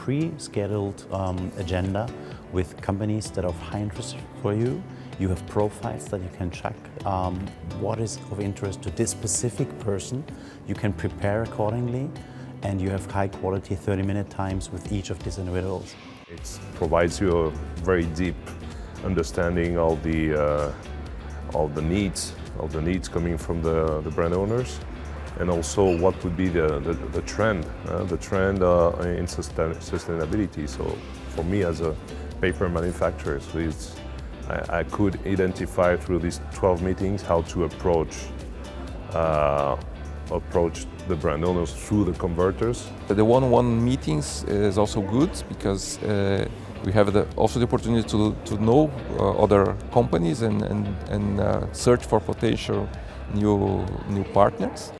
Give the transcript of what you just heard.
pre-scheduled agenda with companies that are of high interest for you. You have profiles that you can check what is of interest to this specific person. You can prepare accordingly, and you have high quality 30-minute times with each of these individuals. It provides you a very deep understanding of the needs coming from the brand owners, and also what would be the trend in sustainability. So for me as a paper manufacturer, I could identify through these 12 meetings how to approach the brand owners through the converters. The one-on-one meetings is also good because we have also the opportunity to know other companies and search for potential new partners.